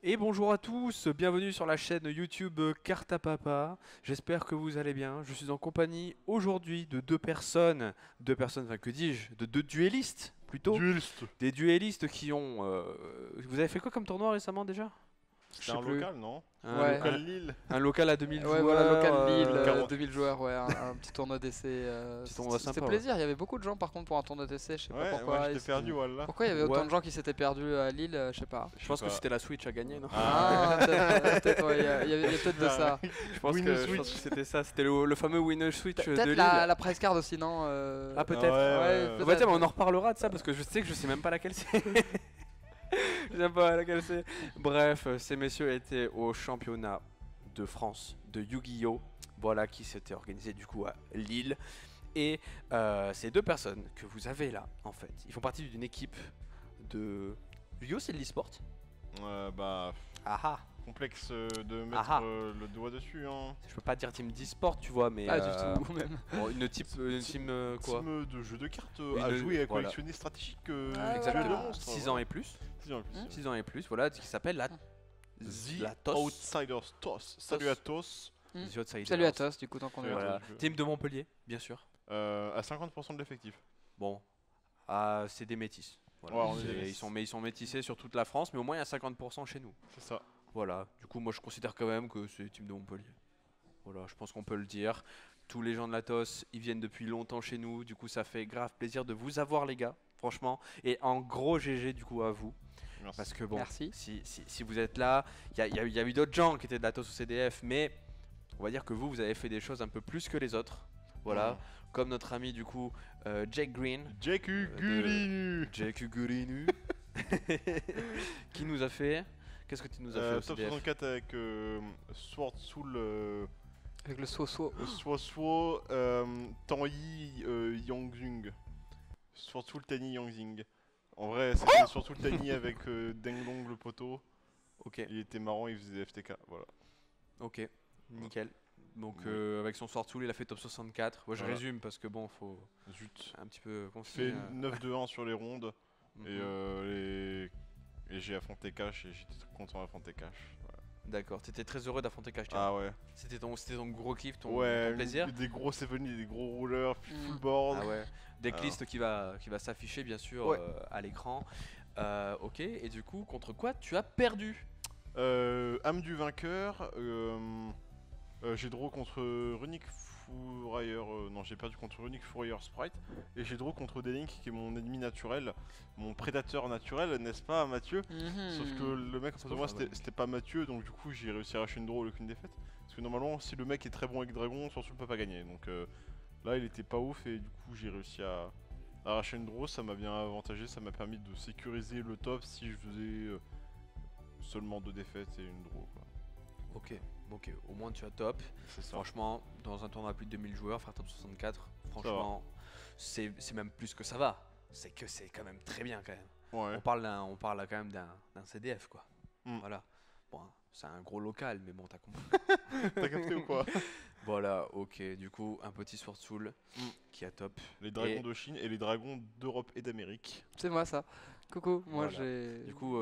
Et bonjour à tous, bienvenue sur la chaîne YouTube Carta Papa. J'espère que vous allez bien. Je suis en compagnie aujourd'hui de deux personnes, enfin que dis-je, de deux duellistes plutôt. Dueliste. Des duellistes qui ont. Vous avez fait quoi comme tournoi récemment déjà? C'était un local, non? Un, Ouais. Local Lille. un local à 2000 Ouais, joueurs. voilà, local Lille, 40. 2000 joueurs, ouais, un petit tournoi d'essai. Petit tournoi C'était sympa, plaisir, il y avait beaucoup de gens par contre pour un tournoi d'essai, je sais pas Ouais, pourquoi. moi j'étais perdu, voilà. Pourquoi il y avait autant Ouais. de gens qui s'étaient perdus à Lille, je sais pas. Je pense que pas. c'était la Switch à gagner, non? Ah, peut-être, ouais, il y avait peut-être de ça. Je pense Winner que Switch. c'était ça, c'était le fameux Winner Switch de Peut-être Lille. la prize card aussi, non Ah peut-être. Ouais, peut-être. Bah tiens, mais on en reparlera de ça parce que je sais que je sais même pas laquelle c'est. Je sais pas laquelle c'est. Bref, ces messieurs étaient au championnat de France de Yu-Gi-Oh! Voilà qui s'était organisé du coup à Lille. Et ces deux personnes que vous avez là, en fait, ils font partie d'une équipe de. Yu-Gi-Oh! C'est de l'e-sport? Bah, Ah ah. complexe de mettre Ah ah. le doigt dessus, hein. Je peux pas dire team d'e-sport, tu vois, mais. Pas du tout, même. Bon, une team quoi? Team de jeu de cartes Une- à jouer et à voilà. collectionner stratégique Ah, duel de voilà. monstres. 6 ans et plus. 6 ans et plus. 6 ans et plus, voilà, qui s'appelle la. The La TOS. Outsiders TOS. Salut à TOS. The Outsiders. Salut à tous, du coup, tant qu'on est là. Voilà. je- Team de Montpellier, bien sûr. À 50% de l'effectif. Bon, c'est des métis. Voilà. Ouais, on est C'est- des métis. ils sont métissés sur toute la France, mais au moins il y a 50% chez nous. C'est ça. Voilà. Du coup, moi je considère quand même que c'est Team de Montpellier. Voilà, je pense qu'on peut le dire. Tous les gens de la TOS, ils viennent depuis longtemps chez nous. Du coup, ça fait grave plaisir de vous avoir, les gars. Franchement. Et en gros GG du coup à vous. Merci. Parce que bon, Merci. si vous êtes là, il y a eu d'autres gens qui étaient de la TOS au CDF, mais on va dire que vous avez fait des choses un peu plus que les autres. Voilà. Comme notre ami du coup, Jake Green. Jake Gulinu. Jake Gurinu. Qui nous a fait. Qu'est-ce que tu nous as fait au Top CDF? 64 avec Sword Soul. Avec le Soso. Swoswo Tanyi Yangzung. Surtout le Tani Yangzing. En vrai, c'était surtout le Tani avec Denglong le poteau. Ok, Il était marrant, il faisait des FTK. Voilà. ok, nickel. Donc Oui. avec son sort tool, il a fait top 64. Moi je Voilà. résume parce que bon, faut Zut. un petit peu Fait consigner. 9-2-1 sur les rondes. Mhm. Et j'ai affronté Cash et j'étais très content d'affronter Cash. Voilà. D'accord, t'étais très heureux d'affronter Cash. Ah ouais. C'était ton gros kiff, ton Ouais, plaisir. des gros 7 des gros rouleurs, full Mm. board. Ah ouais, Alors. decklist qui va s'afficher bien sûr Ouais. à l'écran. Ok, et du coup, contre quoi tu as perdu? Âme du vainqueur. J'ai draw contre Runic Fourier. Non, j'ai perdu contre Runic Fourier Sprite. Et j'ai draw contre Delink qui est mon ennemi naturel. Mon prédateur naturel, n'est-ce pas, Mathieu? Sauf que le mec en face de moi pas vrai. c'était pas Mathieu, donc du coup j'ai réussi à arracher une draw avec une défaite. Parce que normalement, si le mec est très bon avec Dragon, surtout il peut pas gagner. Donc là il était pas ouf et du coup j'ai réussi à arracher une draw. Ça m'a bien avantagé, ça m'a permis de sécuriser le top si je faisais seulement 2 défaites et une draw. Quoi. Ok, au moins tu as top. C'est ça. Franchement, dans un tournoi à plus de 2000 joueurs, faire top 64, franchement, c'est même plus que ça va. C'est que c'est quand même très bien quand même. Ouais. On parle là quand même d'un CDF quoi. Mm. Voilà. Bon, c'est un gros local, mais bon, t'as compris. T'as capté ou quoi? Voilà, ok. Du coup, un petit Sword Soul Mm. qui a top. Les dragons Et- de Chine et les dragons d'Europe et d'Amérique. C'est moi ça. Coucou, moi Voilà. j'ai. Du coup,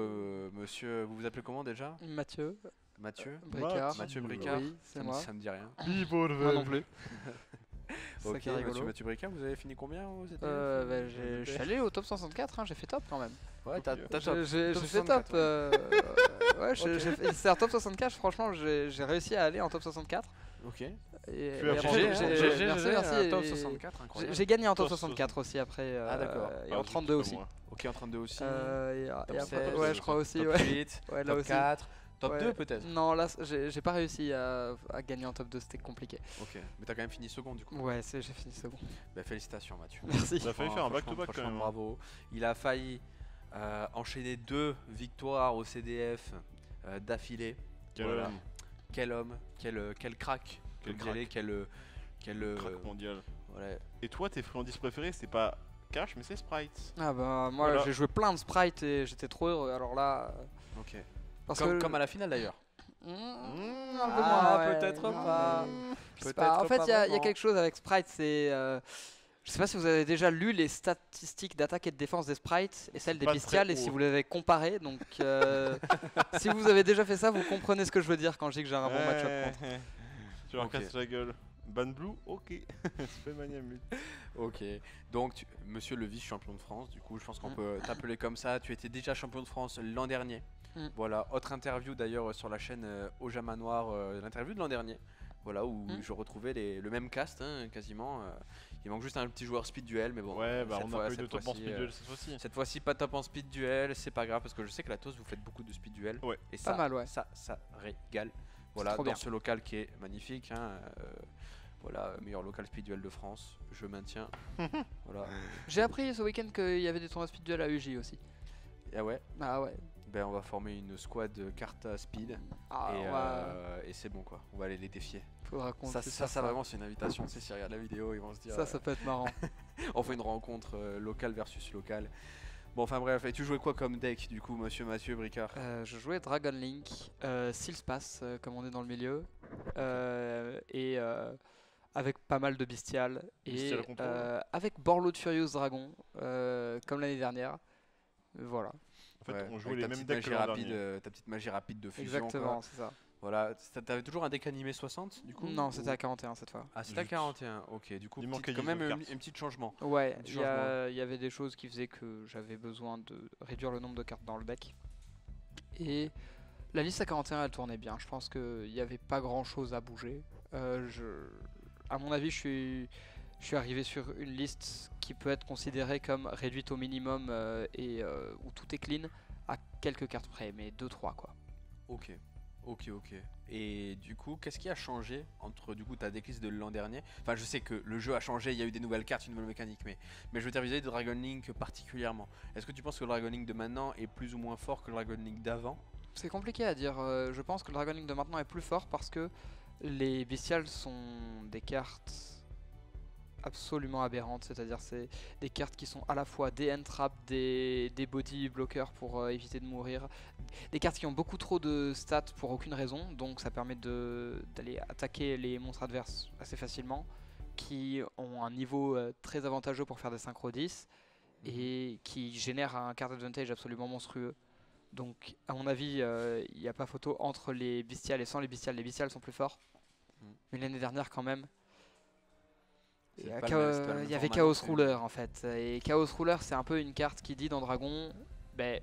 monsieur, vous vous appelez comment déjà? Mathieu, Mathieu? Bricard. Mathieu Bricard? Oui, c'est Ça me- moi. Ça me dit rien. Moi non plus. C'est ça Ok, qui est rigolo. Mathieu Bricard, vous avez fini combien au ZDF? Bah, je suis allé au top 164, hein, j'ai fait top quand même. Ouais, t'as Ok. t'as top. J'ai Top fait 64, top. Ouais, c'est un top 64, franchement, j'ai réussi à aller en top 64. Ok. Et Tu as après, changé, hein. merci. top et 64, incroyable. j'ai gagné en top Top 64 aussi après. Ah, d'accord. Et Ah, en zut, 32 pas aussi. moi. Ok, en 32 aussi. Et Top après, 16, ouais, je crois aussi. top Ouais. 8, Ouais, là top aussi. 4, top Ouais. 2 peut-être. Non, là, j'ai pas réussi à gagner en top 2, c'était compliqué. Ok, mais t'as quand même fini second du coup. Ouais, j'ai fini second. Bah, félicitations Mathieu. Merci. Il a failli faire un Franchement, back-to-back quand franchement, même. bravo. Il a failli enchaîner 2 victoires au CDF d'affilée. Quel Voilà. homme. Quel homme, quel crack, Quel comme dirait, quel Crack mondial. ouais. Et toi, tes friandises préférées, c'est pas Cash, mais c'est Sprite. Ah bah, moi Voilà. j'ai joué plein de sprites et j'étais trop heureux. Alors là. Ok. Parce Comme, que. comme à la finale d'ailleurs. Un peu Ah, moins, ouais. peut-être Non, pas. mais- Peut-être En fait, pas il y a vraiment. quelque chose avec Sprite, c'est. Je sais pas si vous avez déjà lu les statistiques d'attaque et de défense des sprites et celles des Pas très bestiales et si haut. vous les avez comparées. Donc si vous avez déjà fait ça, vous comprenez ce que je veux dire quand je dis que j'ai un bon match-up contre. Tu leur Ok. casses la gueule. Ban Blue, ok. C'est pas Maniamut. Ok, donc monsieur le vice-champion de France, du coup je pense qu'on Mm. peut t'appeler comme ça, tu étais déjà champion de France l'an dernier. Mm. Voilà, autre interview d'ailleurs sur la chaîne Oja Manoir, l'interview de l'an dernier. Voilà, où Mm. je retrouvais le même cast hein, quasiment. Il manque juste un petit joueur speed duel, mais bon. Ouais, bah cette on fois- a pas eu de cette top en fois-ci, speed duel cette fois-ci. Cette fois-ci, pas top en speed duel, c'est pas grave parce que je sais que la TOS vous faites beaucoup de speed duel. Ouais. Et Pas ça, mal, ouais. ça régale. Voilà, trop dans bien. ce local qui est magnifique. Hein, voilà, meilleur local speed duel de France, je maintiens. Voilà. J'ai appris ce week-end qu'il y avait des tournois speed duel à UJ aussi. Et ouais, Ah ouais. ben on va former une squad carta speed Ah, et c'est bon quoi, on va aller les défier. faudra qu'on Ça, puisse ça, faire vraiment c'est une invitation, c'est s'ils regardent la vidéo ils vont se dire Ça peut être marrant. on fait une rencontre local versus local. Bon enfin bref, et tu jouais quoi comme deck du coup monsieur Mathieu Bricard? Je jouais Dragon Link, Seals Pass comme on est dans le milieu, et avec pas mal de bestiales, et Bestial contrôle. avec Borload Furious Dragon, comme l'année dernière. Voilà, En fait, Ouais, on jouait avec les ta mêmes petite decks que magie l'an rapide, dernier. ta petite magie rapide de fusion. exactement, Quoi. c'est ça. Voilà, t'avais toujours un deck animé 60 du coup? Non, c'était ou- à 41 cette fois. Ah c'était à Zut. 41, ok, du coup Il petite- manquait quand des même cartes. un petit changement. Ouais, petit il y avait des choses qui faisaient que j'avais besoin de réduire le nombre de cartes dans le deck. Et la liste à 41 elle tournait bien, je pense qu'il n'y avait pas grand chose à bouger. À mon avis, je suis arrivé sur une liste qui peut être considérée comme réduite au minimum où tout est clean à quelques cartes près, mais 2-3 quoi. Ok, ok. Et du coup, qu'est-ce qui a changé entre du coup ta decklist de l'an dernier? Enfin, je sais que le jeu a changé, il y a eu des nouvelles cartes, une nouvelle mécanique, mais je veux dire vis-à-vis de Dragon Link particulièrement. Est-ce que tu penses que le Dragon Link de maintenant est plus ou moins fort que le Dragon Link d'avant? C'est compliqué à dire, je pense que le Dragon Link de maintenant est plus fort parce que les bestiales sont des cartes absolument aberrantes, c'est-à-dire c'est des cartes qui sont à la fois des end-traps, des body blockers pour éviter de mourir, des cartes qui ont beaucoup trop de stats pour aucune raison, donc ça permet d'aller attaquer les monstres adverses assez facilement, qui ont un niveau très avantageux pour faire des synchro 10 et qui génèrent un card advantage absolument monstrueux. Donc à mon avis, il n'y a pas photo entre les bestiales et sans les bestiales sont plus forts. Mm. Mais l'année dernière quand même, C'est il y pas le même- c'est pas le même il y avait format Chaos non plus. Ruler en fait. Et Chaos Ruler c'est un peu une carte qui dit dans Dragon, ben,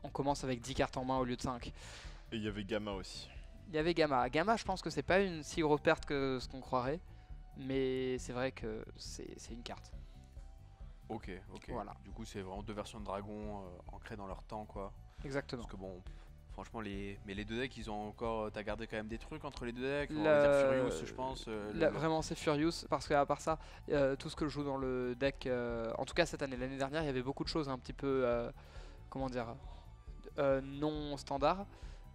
on commence avec 10 cartes en main au lieu de 5. Et il y avait Gamma aussi. Il y avait Gamma. Gamma je pense que c'est pas une si grosse perte que ce qu'on croirait. Mais c'est vrai que c'est une carte. Ok. Voilà. Du coup, c'est vraiment deux versions de Dragon ancrées dans leur temps quoi. Exactement. Parce que bon, franchement, les deux decks, ils ont encore. T'as gardé quand même des trucs entre les deux decks. On va dire Furious, je pense. Vraiment c'est Furious parce qu'à part ça, tout ce que je joue dans le deck, en tout cas cette année, l'année dernière il y avait beaucoup de choses un petit peu, comment dire, non standard.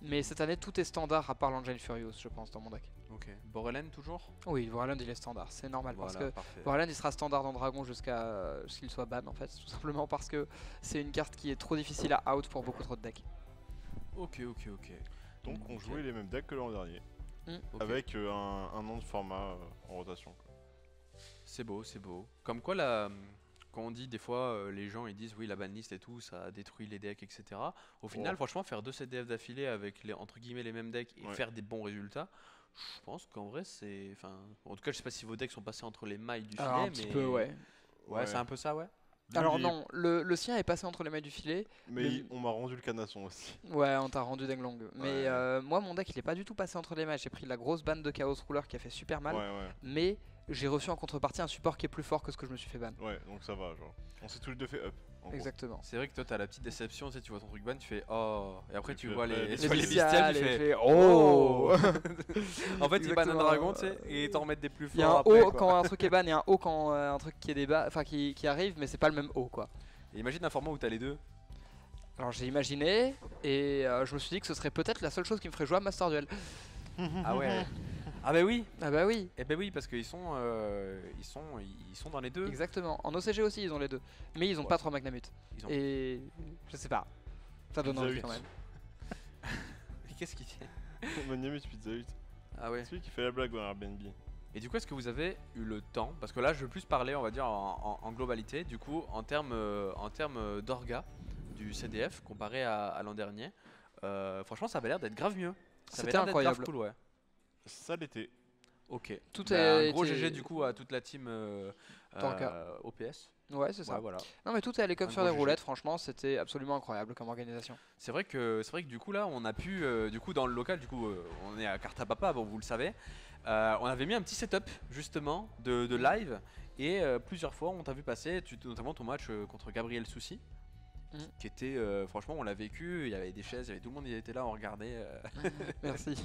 Mais cette année tout est standard à part l'Engine Furious je pense dans mon deck. Ok. Borelen toujours? Oui, Vorland il est standard, c'est normal parce Voilà, que parfait. Vorland il sera standard dans Dragon jusqu'à ce qu'il soit ban en fait, tout simplement parce que c'est une carte qui est trop difficile à out pour beaucoup trop de decks. Ok. Donc on Ok. jouait les mêmes decks que l'an dernier. Ok. Avec un an de format en rotation. quoi. C'est beau. Comme quoi, là, quand on dit des fois, les gens ils disent oui, la banlist et tout, ça détruit les decks, etc. Au final, Oh. franchement, faire 2 CDF d'affilée avec les entre guillemets les mêmes decks et Ouais. faire des bons résultats, je pense qu'en vrai, c'est. Enfin, en tout cas, je sais pas si vos decks sont passés entre les mailles du filet, Alors, un mais. petit peu ouais. Ouais, c'est un peu ça, ouais. Lui, Alors il est- non, le sien est passé entre les mailles du filet. Mais le- on m'a rendu le canasson aussi. Ouais, on t'a rendu Denglong. Mais Ouais. moi, mon deck, il est pas du tout passé entre les mailles. J'ai pris la grosse banne de Chaos Ruler qui a fait super mal. Ouais. Mais j'ai reçu en contrepartie un support qui est plus fort que ce que je me suis fait ban. Ouais, donc ça va, genre. On s'est tous les deux fait up. en gros. Exactement. C'est vrai que toi, t'as la petite déception, tu sais, tu vois ton truc ban, tu fais oh, et après Et tu puis vois après, les, les tu vois les bestiales, bestiales, tu et fais fait, oh. En fait, ils bannent un Exactement. dragon, tu sais, et ils t'en remettent des plus Il y a forts un après. haut quoi. quand un truc est ban et un haut quand un truc qui est débat, enfin qui arrive, mais c'est pas le même haut quoi. Et imagine un format où t'as les deux. Alors j'ai imaginé et je me suis dit que ce serait peut-être la seule chose qui me ferait jouer à Master Duel. Ah ouais. Ah bah oui. Ah bah oui, Eh ben oui, parce qu'ils sont dans les deux. exactement. En OCG aussi ils ont les deux, mais ils ont Ouais. pas 3 Magnamut. Ils ont- Et je sais pas, ça donne Pizza envie Hut. quand même. Qu'est-ce qu'il dit? Maniamut Pizza Hut. Ah ouais. C'est lui qui fait la blague dans Airbnb. Et du coup, est-ce que vous avez eu le temps, parce que là, je veux plus parler, on va dire, en globalité, du coup, en termes d'orga du CDF comparé à l'an dernier, franchement, ça avait l'air d'être grave mieux. Ça avait C'était l'air d'être grave incroyable. cool, ouais. Ça l'était. Ok. Tout Bah, a un gros été- GG du coup à toute la team D'orga. OPS. Ouais, c'est ça. Ouais, voilà. Non, mais tout est allé comme Un sur gros des GG. roulettes. Franchement, c'était absolument incroyable comme organisation. C'est vrai que du coup là, on a pu du coup dans le local, du coup, on est à Cartapapa, bon vous le savez. On avait mis un petit setup justement de live et plusieurs fois on t'a vu passer, notamment ton match contre Gabriel Soucy. Mm. Qui était franchement on l'a vécu, il y avait des chaises, il y avait tout le monde, il était là, on regardait. Merci.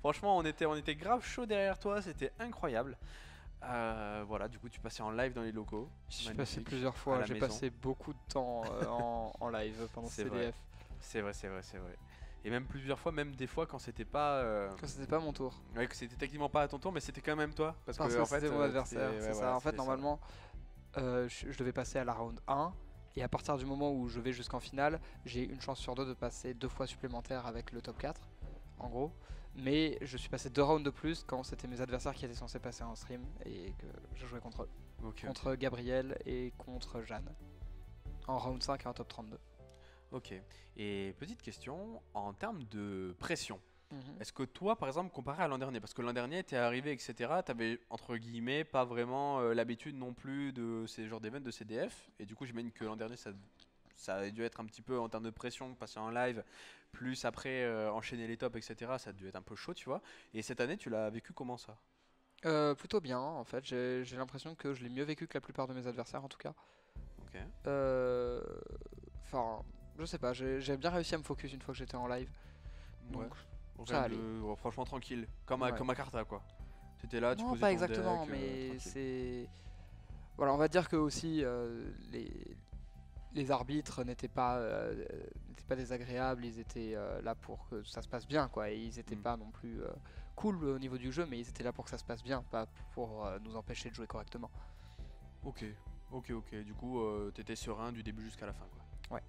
Franchement on était grave chaud derrière toi, c'était incroyable. Voilà, du coup tu passais en live dans les locaux. Je suis passé Magnifique. plusieurs À fois. la J'ai maison. passé beaucoup de temps en live pendant C'est CDF. vrai. C'est vrai. Et même plusieurs fois, même des fois quand c'était pas Quand c'était pas mon tour. ouais, que c'était techniquement pas à ton tour, mais c'était quand même toi. Parce Parce que que en fait, c'était mon adversaire. ouais, C'est ça. voilà, En fait, c'était ça. normalement, je devais passer à la round 1. Et à partir du moment où je vais jusqu'en finale, j'ai une chance sur deux de passer 2 fois supplémentaire avec le top 4. En gros. Mais je suis passé 2 rounds de plus quand c'était mes adversaires qui étaient censés passer en stream. Et que je jouais contre eux. Ok, Contre Gabriel et contre Jeanne. En round 5 et en top 32. ok. Et petite question, en termes de pression, Mhm. est-ce que toi, par exemple, comparé à l'an dernier, parce que l'an dernier, t'es arrivé, etc., t'avais, entre guillemets, pas vraiment l'habitude non plus de ces genres d'événements de CDF, et du coup, j'imagine que l'an dernier, ça a dû être un petit peu, en termes de pression, passer en live, plus après enchaîner les tops, etc., ça a dû être un peu chaud, tu vois. Et cette année, tu l'as vécu comment ça? Plutôt bien en fait, j'ai l'impression que je l'ai mieux vécu que la plupart de mes adversaires en tout cas. Ok. Enfin, je sais pas, j'ai bien réussi à me focus une fois que j'étais en live. Donc, Ouais. ça allait. Franchement, tranquille, Ouais. comme à Carta, quoi. T'étais là, tu non, posais pas ton exactement, deck, mais tranquille. c'est. Voilà, on va dire que aussi les arbitres n'étaient pas désagréables, ils étaient là pour que ça se passe bien quoi, et ils étaient Mm. pas non plus cool au niveau du jeu, mais ils étaient là pour que ça se passe bien, pas pour nous empêcher de jouer correctement. Ok. Du coup, t'étais serein du début jusqu'à la fin, quoi. Ouais.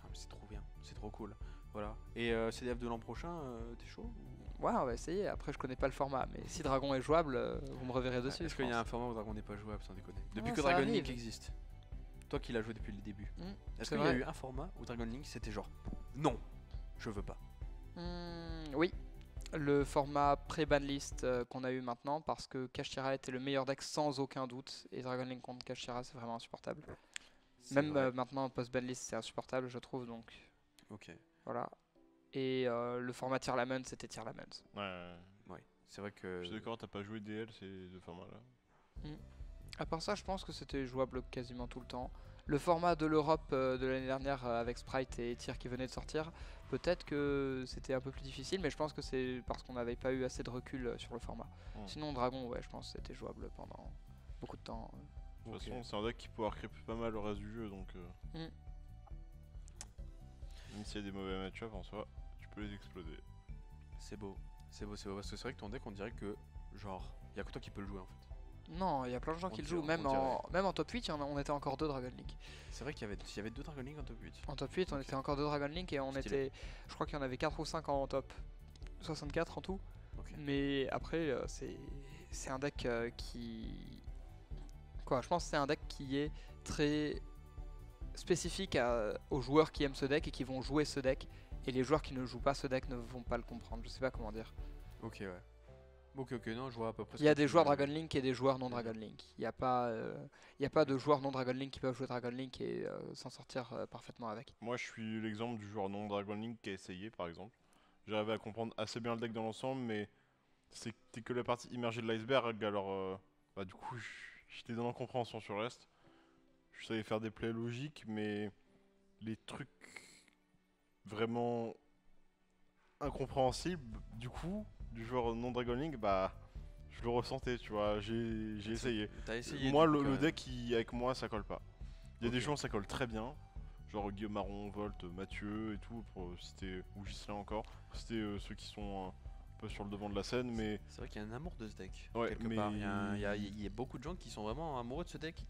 Ah, mais c'est trop bien, c'est trop cool. Voilà. Et CDF de l'an prochain, t'es chaud? Ouais, on va essayer. Après, je connais pas le format, mais si Dragon est jouable, vous me reverrez dessus. Est-ce je qu'il y a un pense. format où Dragon n'est pas jouable, sans déconner? Depuis Non, que ça Dragon Link arrive. existe. Toi qui l'as joué depuis le début. Mm, Est-ce c'est qu'il y a vrai. eu un format où Dragon Link c'était genre non, je veux pas. Oui, le format pré-banlist qu'on a eu maintenant, parce que Kashtira était le meilleur deck sans aucun doute, et Dragon Link contre Kashtira, c'est vraiment insupportable. Même maintenant, post-banlist, c'est insupportable, je trouve, donc Ok. voilà. Et le format Tier Lament, c'était Tier Lament. Ouais. C'est vrai que. Je suis d'accord, t'as pas joué DL ces deux formats-là. À part ça, je pense que c'était jouable quasiment tout le temps. Le format de l'Europe de l'année dernière avec Sprite et Tyr qui venaient de sortir, peut-être que c'était un peu plus difficile, mais je pense que c'est parce qu'on n'avait pas eu assez de recul sur le format. Sinon, Dragon, ouais, je pense que c'était jouable pendant beaucoup de temps. De toute Ok. façon, c'est un deck qui peut creep pas mal le reste du jeu, donc même s'il y a des mauvais match-ups en soi, tu peux les exploser. C'est beau, parce que c'est vrai que ton deck, on dirait que genre, y a que toi qui peux le jouer en fait. Non, il y a plein de gens On qui le dirait- jouent, même on dirait. même en top 8, on était encore 2 Dragon Link. C'est vrai qu'il y avait deux Dragon Link en top 8. En top 8, on était encore 2 Dragon Link et on Stylé. était. Je crois qu'il y en avait 4 ou 5 en top 64 en tout. Ok. Mais après, c'est un deck qui. Quoi, je pense que c'est un deck qui est très spécifique aux joueurs qui aiment ce deck et qui vont jouer ce deck. Et les joueurs qui ne jouent pas ce deck ne vont pas le comprendre. Je sais pas comment dire. Ok, ouais. Ok, non, je vois à peu près. Il y a des joueurs Dragon Link et des joueurs non Dragon Link. Il n'y a pas de joueurs non Dragon Link qui peuvent jouer Dragon Link et s'en sortir parfaitement avec. Moi, je suis l'exemple du joueur non Dragon Link qui a essayé, par exemple. J'arrivais à comprendre assez bien le deck dans l'ensemble, mais c'était que la partie immergée de l'iceberg. Alors, du coup, j'étais dans l'incompréhension sur le reste. Je savais faire des plays logiques, mais les trucs vraiment incompréhensibles, du coup, du joueur non Dragon Link, bah, je le ressentais, tu vois. J'ai essayé. T'as essayé. Moi, du coup, le quand même. deck, avec moi, ça colle pas. Il y a des Ok. joueurs, ça colle très bien. Genre Guillaume Marron, Volt, Mathieu et tout, citer, ou Gislain encore. C'était ceux qui sont un peu sur le devant de la scène, mais C'est vrai qu'il y a un amour de ce deck. Ouais, quelque mais part. Il y a beaucoup de gens qui sont vraiment amoureux de ce deck et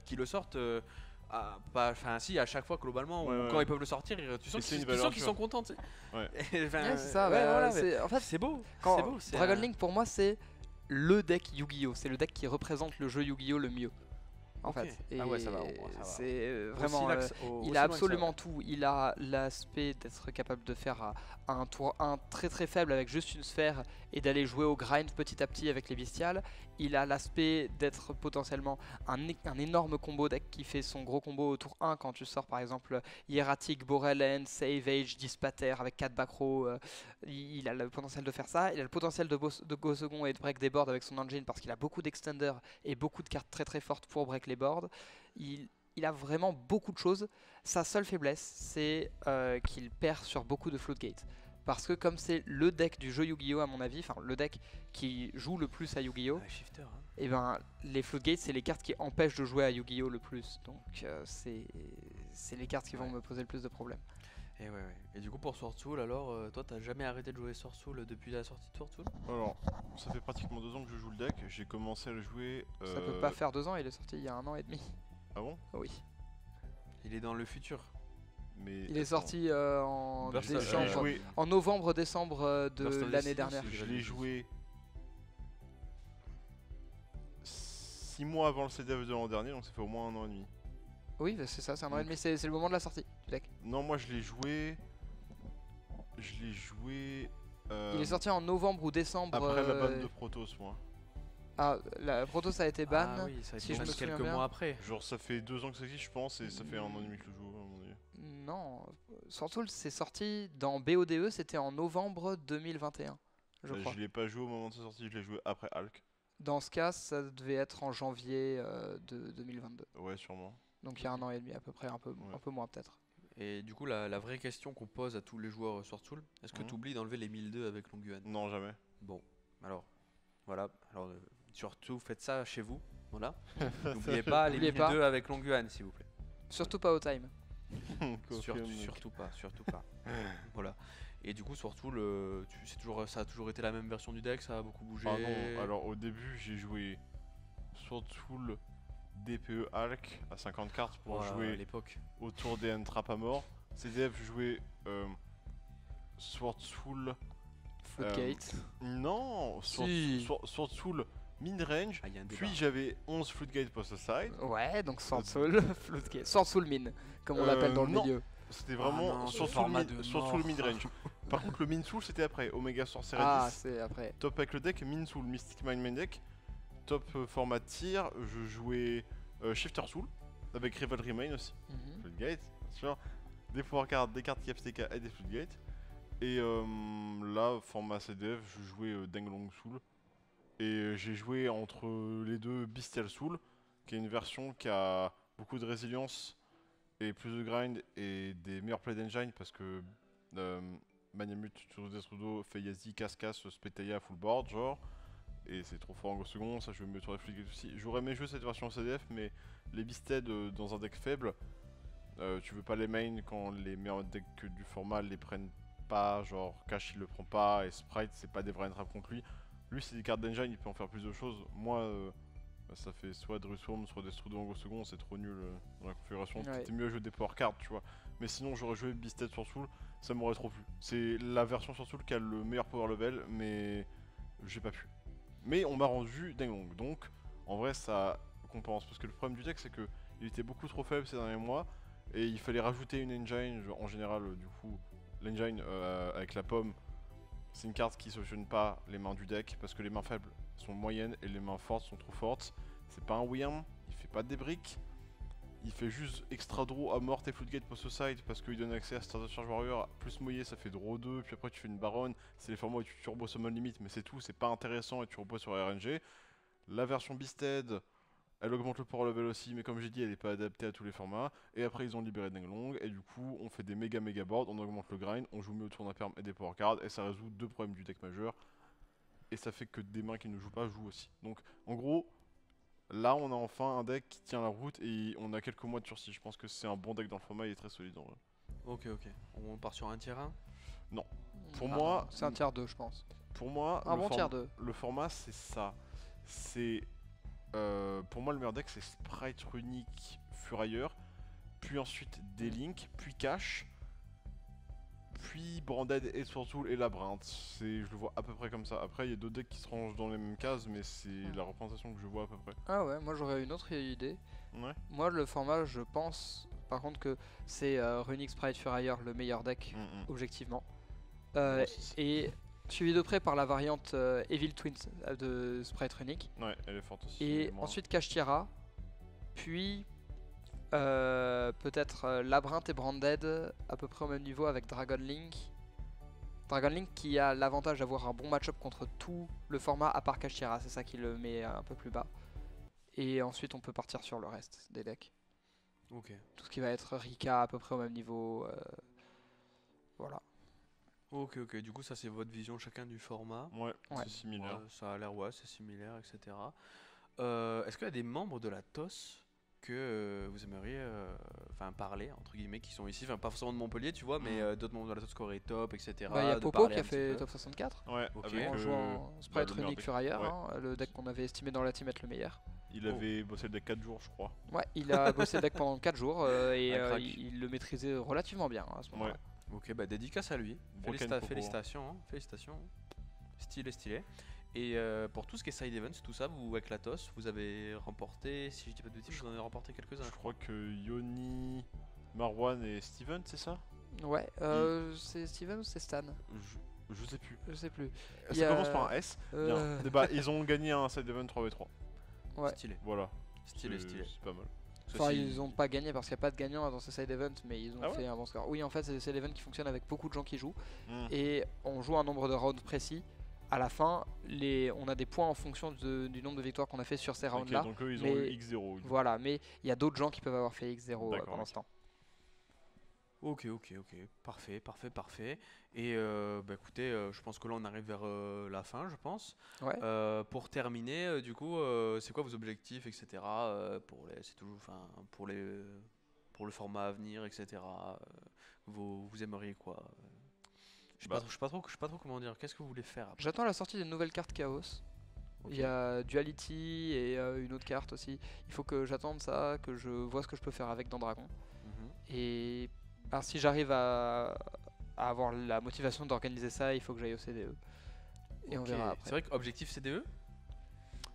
qui le sortent. Enfin, si, à chaque fois globalement, Ouais, ou ouais. quand ils peuvent le sortir, tu Et sens c'est une qu'ils valeur sont sûre. contents. Tu sais. Ouais. Et, enfin, Ouais, c'est ça. ouais, bah, voilà, mais en fait, c'est beau. quand C'est beau. c'est Dragon un- Link pour moi c'est le deck Yu-Gi-Oh! C'est le deck qui représente le jeu Yu-Gi-Oh! Le mieux. En Ok. fait. Ah ouais, ça va, au moins, ça va. C'est vraiment. Aussi Il loin a que ça, absolument ouais. tout. Il a l'aspect d'être capable de faire un tour 1 très très faible avec juste une sphère et d'aller jouer au grind petit à petit avec les bestiales. Il a l'aspect d'être potentiellement un énorme combo deck qui fait son gros combo au tour 1 quand tu sors par exemple Hieratic, Borderland, Save Age, Dispater avec 4 back row. Il a le potentiel de faire ça. Il a le potentiel de go second et de break des boards avec son engine parce qu'il a beaucoup d'extenders et beaucoup de cartes très très fortes pour break les boards. Il a vraiment beaucoup de choses. Sa seule faiblesse, c'est qu'il perd sur beaucoup de floodgate. Parce que comme c'est le deck du jeu Yu-Gi-Oh à mon avis, enfin le deck qui joue le plus à Yu-Gi-Oh, Shifter, hein. et ben les floodgates c'est les cartes qui empêchent de jouer à Yu-Gi-Oh le plus. Donc c'est les cartes qui vont Ouais. me poser le plus de problèmes. Et ouais, ouais. Et du coup, pour Sword Soul, alors, toi, t'as jamais arrêté de jouer Sword Soul depuis la sortie de Sword Soul? Alors, ça fait pratiquement 2 ans que je joue le deck. J'ai commencé à le jouer. Ça peut pas faire 2 ans, il est sorti il y a 1 an et demi. Ah bon? Oui. Il est dans le futur. Mais Il est attends. sorti en Burst- Je l'ai décembre, joué. en novembre-décembre de Burst of l'année Destiny, dernière. c'est- Je l'ai joué 6 mois avant le CDF de l'an dernier, donc ça fait au moins 1 an et demi. Oui, bah, c'est ça, c'est 1 an et demi, c'est le moment de la sortie du deck. Non, moi je l'ai joué. Je l'ai joué. Il est sorti en novembre ou décembre. Après la ban de Protoss, moi. Ah, la Protoss a été ban. Ah oui, ça a été si je ban me souviens quelques bien. mois après. Genre, ça fait 2 ans que ça existe, je pense, et ça fait 1 an et demi que je joue, à mon avis. Non, Sword Soul c'est sorti dans BODE, c'était en novembre 2021, je crois. Je l'ai pas joué au moment de sa sortie, je l'ai joué après Hulk. Dans ce cas, ça devait être en janvier de 2022. Ouais, sûrement. Donc il y a 1 an et demi à peu près, un peu moins peut-être. Et du coup, la vraie question qu'on pose à tous les joueurs Sword Soul, est-ce que Mhm. tu oublies d'enlever les 1002 avec Longuan? Non, jamais. Bon, alors, voilà. Alors, surtout, faites ça chez vous. Voilà. N'oubliez pas les N'oubliez pas. 1002 avec Longuan, s'il vous plaît. Surtout pas au time. Surtout pas, surtout pas. Voilà. Et du coup, surtout, ça a toujours été la même version du deck, ça a beaucoup bougé. Ah non, alors au début j'ai joué Sword Soul DPE Hulk à 50 cartes pour Ouais, à jouer l'époque. autour des N-Trap à mort. CDF je jouais Sword Soul. Floodgate. Non Si. Sword Soul mid-range. Ah, il y a un débat. Puis j'avais 11 Floodgate post-side. Ouais, donc Sword Soul, Floodgate. Sword Soul Min, comme on l'appelle dans le non. milieu. C'était Ah vraiment non, Sword ce Soul format de Sword Soul mort. mid-range. Par contre le Min Soul c'était après. Omega Sorcerer Ah, 10. c'est après. Top avec le deck, Min Soul, Mystic Mind Main deck. Top format tir, je jouais Shifter Soul avec Rivalry Main aussi. Mhm. Floodgate, bien sûr. Des Power Cards, des cartes KFTK et des Floodgate. Et là, format CDF, je jouais Denglong Soul. Et j'ai joué entre les deux Bestial Soul, qui est une version qui a beaucoup de résilience et plus de grind et des meilleurs play d'engine parce que Maniamut, Destrudo, Feyazi, Cascas, Spetaya, full board, genre. Et c'est trop fort en go second, ça je vais me mettre les Floodgate aussi. J'aurais aimé jouer cette version en CDF, mais les Beasted dans un deck faible, tu veux pas les main quand les meilleurs decks du format les prennent pas, genre Cash il le prend pas et Sprite c'est pas des vrais entraves contre lui. Lui c'est des cartes d'engine, il peut en faire plus de choses. Moi ça fait soit Drusworm, soit Destrudo en go second, c'est trop nul dans la configuration. Ouais. C'était mieux à jouer des power cards, tu vois. Mais sinon j'aurais joué Beasted sur Soul, ça m'aurait trop plu. C'est la version sur Soul qui a le meilleur power level, mais j'ai pas pu. Mais on m'a rendu Denglong, donc en vrai ça compense. Parce que le problème du deck c'est que il était beaucoup trop faible ces derniers mois et il fallait rajouter une engine. En général, du coup, l'engine avec la pomme, c'est une carte qui solutionne pas les mains du deck parce que les mains faibles sont moyennes et les mains fortes sont trop fortes. C'est pas un Wyrm, il fait pas des briques. Il fait juste extra draw à mort et Floodgate post-side parce qu'il donne accès à Start of Charge Warrior plus moyen, ça fait draw 2, puis après tu fais une baronne. C'est les formats où tu turbo summon limite, mais c'est tout, c'est pas intéressant et tu reposes sur RNG. La version Beasted, elle augmente le power level aussi, mais comme j'ai dit, elle est pas adaptée à tous les formats. Et après, ils ont libéré Denglong, et du coup, on fait des méga boards, on augmente le grind, on joue mieux autour d'un perm et des power cards, et ça résout 2 problèmes du deck majeur. Et ça fait que des mains qui ne jouent pas jouent aussi. Donc, en gros, là, on a enfin un deck qui tient la route, et on a quelques mois de sursis. Je pense que c'est un bon deck dans le format, il est très solide en vrai. Ok, ok. On part sur un tier 1. Pour Ah moi- non, c'est un tiers 2, je pense. Pour moi, Un bon tiers 2. le format, c'est ça. C'est. Pour moi, le meilleur deck, c'est Sprite Runic Furailleur, puis ensuite D-Link, puis Cash. puis Branded et surtout et Labyrinthe. Je le vois à peu près comme ça. Après, il y a d'autres decks qui se rangent dans les mêmes cases, mais c'est la représentation que je vois à peu près. Ah ouais, moi j'aurais une autre idée. Ouais. Moi, le format, je pense par contre que c'est Runic Sprite Furier le meilleur deck, objectivement. Et suivi de près par la variante Evil Twins de Sprite Runic. Ouais, elle est forte aussi. Et ensuite Kashtira, puis peut-être Labyrinthe et Branded à peu près au même niveau avec Dragon Link. Dragon Link qui a l'avantage d'avoir un bon match-up contre tout le format à part Kashtira, c'est ça qui le met un peu plus bas. Et ensuite on peut partir sur le reste des decks. Ok. Tout ce qui va être Rika à peu près au même niveau. Voilà. Ok, ok. Du coup, ça c'est votre vision chacun du format. Ouais, Ouais. c'est similaire. Ouais, ça a l'air, ouais, c'est similaire, etc. Est-ce qu'il y a des membres de la TOS que vous aimeriez parler, entre guillemets, qui sont ici, enfin pas forcément de Montpellier, tu vois, mais d'autres membres de la TOS qui auraient top, etc. Bah, y a de Popo parler qui a un petit fait peu. top 64 Ouais, Ok. avec en jouant Sprite le meilleur Runic deck. Furier, Ouais. le deck qu'on avait estimé dans la team être le meilleur. Il avait bossé le deck 4 jours, je crois. Ouais, il a bossé le deck pendant 4 jours et Un crack. il le maîtrisait relativement bien à ce moment-là. Ok, bah dédicace à lui. Broken Popo. Félicitations, hein, félicitations. Stylé, stylé. Et pour tout ce qui est side events, tout ça, vous avec la TOS, vous avez remporté, si je dis pas de bêtises, vous en avez remporté quelques-uns. Je crois que Yoni, Marwan et Steven, c'est ça? Ouais, c'est Steven ou c'est Stan? Je sais plus. Je sais plus. Ça Il y a- commence par un S. Bien. Bah, ils ont gagné un side event 3v3. Ouais. Stylé, Voilà. stylé, C'est- stylé. C'est pas mal. Enfin, Ceci- ils ont pas gagné parce qu'il n'y a pas de gagnant dans ce side event, mais ils ont Ah ouais fait un bon score. Oui, en fait, c'est l'event qui fonctionne avec beaucoup de gens qui jouent Hmm. et on joue un nombre de rounds précis. À la fin, on a des points en fonction du nombre de victoires qu'on a fait sur ces Ok, rounds-là. donc eux, ils ont mais- eu X0. Voilà, mais il y a d'autres gens qui peuvent avoir fait X0 D'accord, pendant ok. ce temps. Ok, ok, ok. Parfait, parfait, parfait. Et bah écoutez, je pense que là on arrive vers la fin, je pense. Ouais. Pour terminer, du coup, c'est quoi vos objectifs, etc. C'est toujours, enfin, pour le format à venir, etc. Vous aimeriez quoi je sais Bah. pas trop, je sais pas trop comment dire. Qu'est-ce que vous voulez faire après J'attends la sortie d'une nouvelle carte Chaos. Ok. Il y a Duality et une autre carte aussi. Il faut que j'attende ça, que je vois ce que je peux faire avec dans Dragon. Mhm. Et alors, si j'arrive à avoir la motivation d'organiser ça, il faut que j'aille au CDE. Et on Ok. verra C'est après. vrai qu'objectif CDE.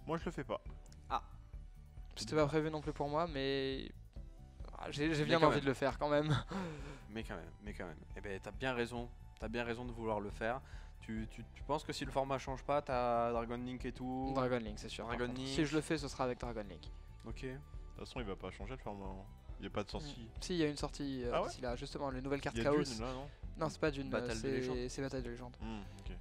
Moi, je le fais pas. C'était pas prévu non plus pour moi, mais j'ai Mais bien quand envie même. de le faire quand même. Mais quand même, mais quand même. Eh ben, t'as bien raison. T'as bien raison de vouloir le faire. Tu penses que si le format change pas, t'as Dragon Link et tout. Dragon Link, c'est sûr. par Dragon contre. Link. Si je le fais, ce sera avec Dragon Link. Ok. De toute façon, il va pas changer le format. Hein. Il n'y a pas de sortie. Si, il y a une sortie Ah ouais d'ici là, justement, les nouvelles cartes Il y a Chaos. Dune là, non? Non, c'est pas d'une, Bataille de légende. c'est Bataille de légende. Ok.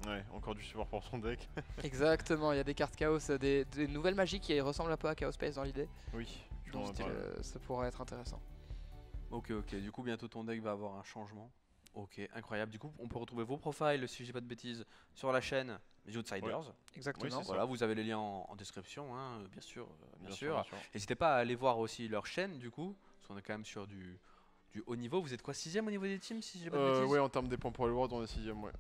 Ouais, encore du support pour son deck. Exactement, il y a des cartes Chaos, des nouvelles magies qui ressemblent un peu à Chaos Space dans l'idée. Oui, tu Donc m'en as parlé. ça pourrait être intéressant. Ok, ok. Du coup, bientôt ton deck va avoir un changement. Ok, incroyable. Du coup, on peut retrouver vos profiles, si je dis pas de bêtises, sur la chaîne The Outsiders. Exactement. c'est ça. Voilà, vous avez les liens en description, hein, bien sûr. Bien sûr. bien sûr. N'hésitez pas à aller voir aussi leur chaîne, du coup, parce qu'on est quand même sur du haut niveau. Vous êtes quoi, 6ème au niveau des teams, si je dis pas de bêtises Ouais, en termes des points pour les Worlds, on est 6ème, ouais.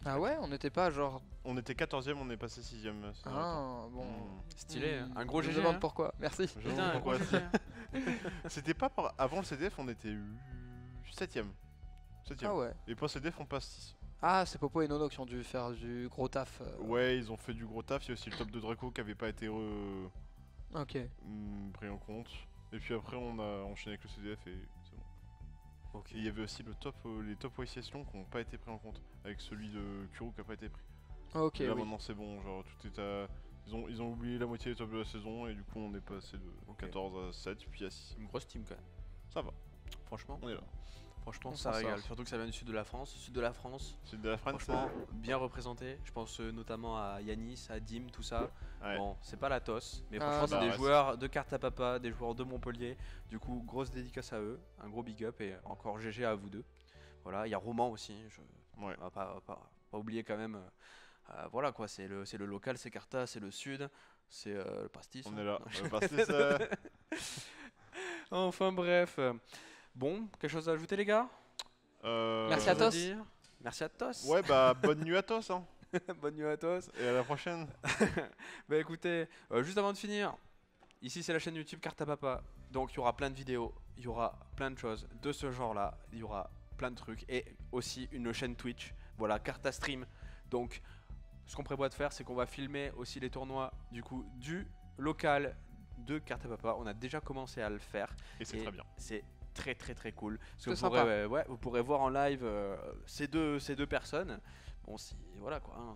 Ah ouais, on n'était pas genre. On était 14ème, on est passé 6ème. Ah bon. Stylé, hein. Un gros Je me GG. demande hein. pourquoi, merci. Putain, un gros GG. C'était pas par... Avant le CDF, on était 7ème. 7ème. Ah ouais. Et pour CDF, on passe 6. Ah, c'est Popo et Nono qui ont dû faire du gros taf. Ouais, ils ont fait du gros taf. Il y a aussi le top de Draco qui avait pas été Ok. pris en compte. Et puis après, on a enchaîné avec le CDF et c'est bon. Ok. Et il y avait aussi les top YCS Long qui n'ont pas été pris en compte. Avec celui de Kuro qui a pas été pris. Ok, Et là oui. maintenant c'est bon, genre tout est à... Ils ont oublié la moitié des tops de la saison et du coup on est passé de Ok. 14 à 7 puis à 6. Une grosse team quand même. Ça va, Franchement, on est là. franchement, On ça s'en régale. sort. Surtout que ça vient du sud de la France. Sud de la France, C'est de la France. franchement, bien représenté. Je pense notamment à Yanis, à Dim, tout ça. Ouais. Bon, c'est pas la TOS, mais Ah, franchement, c'est bah des ouais, joueurs de cartes à papa, des joueurs de Montpellier. Du coup, grosse dédicace à eux, un gros big up et encore GG à vous deux. Voilà, il y a Roman aussi. Ouais. On va pas oublier quand même. Voilà quoi, c'est le local, c'est Carta, c'est le sud, c'est le pastis. On hein. est là. Pastis, Enfin bref. Bon, quelque chose à ajouter les gars? Merci à Quelque chose Tos. dire Merci à Tos. Ouais bah bonne nuit à tous hein. Bonne nuit à Tos. Et à la prochaine. Bah écoutez, juste avant de finir, ici c'est la chaîne YouTube Carta Papa. Donc il y aura plein de vidéos, il y aura plein de choses de ce genre là. Il y aura plein de trucs et aussi une chaîne Twitch. Voilà, Carta Stream. Donc, ce qu'on prévoit de faire, c'est qu'on va filmer aussi les tournois du coup du local de Carta Papa. On a déjà commencé à le faire. Et c'est très bien. C'est très très très cool. Parce C'est que sympa. vous pourrez voir en live ces deux personnes. Bon, si, voilà quoi. Hein,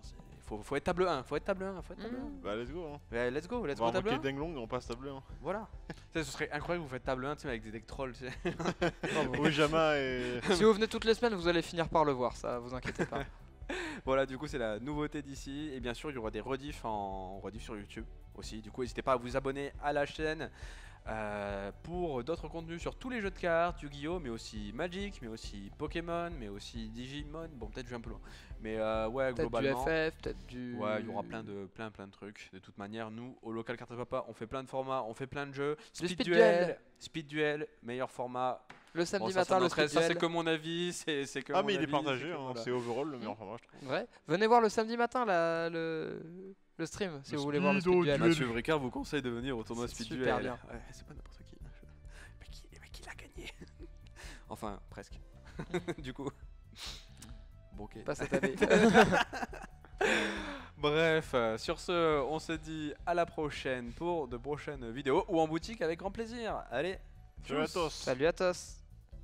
faut être table 1. Faut être table 1. Faut être table 1. Bah let's go. Hein. Ouais, let's go On va table 1. invoquer Denglong et on passe table 1. Voilà. Tu sais, ce serait incroyable que vous faites table 1 tu sais, avec des decks trolls. Tu sais. Ojama et. Si vous venez toutes les semaines, vous allez finir par le voir, ça, vous inquiétez pas. Voilà, du coup, c'est la nouveauté d'ici. Et bien sûr, il y aura des rediffs sur YouTube aussi. Du coup, n'hésitez pas à vous abonner à la chaîne pour d'autres contenus sur tous les jeux de cartes, Yu-Gi-Oh, mais aussi Magic, mais aussi Pokémon, mais aussi Digimon. Bon, peut-être je vais un peu loin. Mais ouais, Peut-être du globalement. FF, peut-être du. Ouais, il y aura plein de trucs. De toute manière, nous, au local Carte Papa, on fait plein de formats, on fait plein de jeux. Speed Duel, meilleur format. Le samedi Bon, ça, matin, le ça, speed c'est duel. que mon avis. C'est que Ah mon mais il est avis, partagé. c'est que Hein. voilà. C'est overall le meilleur format, je trouve. Ouais. Venez voir le samedi matin le stream si Le vous voulez voir le speed speed duel. duel. Mathieu Bricard vous conseille de venir au tournoi C'est Speed super Duel. bien. Ouais, c'est pas n'importe qui. Mais qui l'a gagné enfin, presque. Du coup. Bon, ok. Pas cette année. Bref, sur ce, on se dit à la prochaine pour de prochaines vidéos ou en boutique avec grand plaisir. Allez, Salut à tchuss. tous. Salut à tous.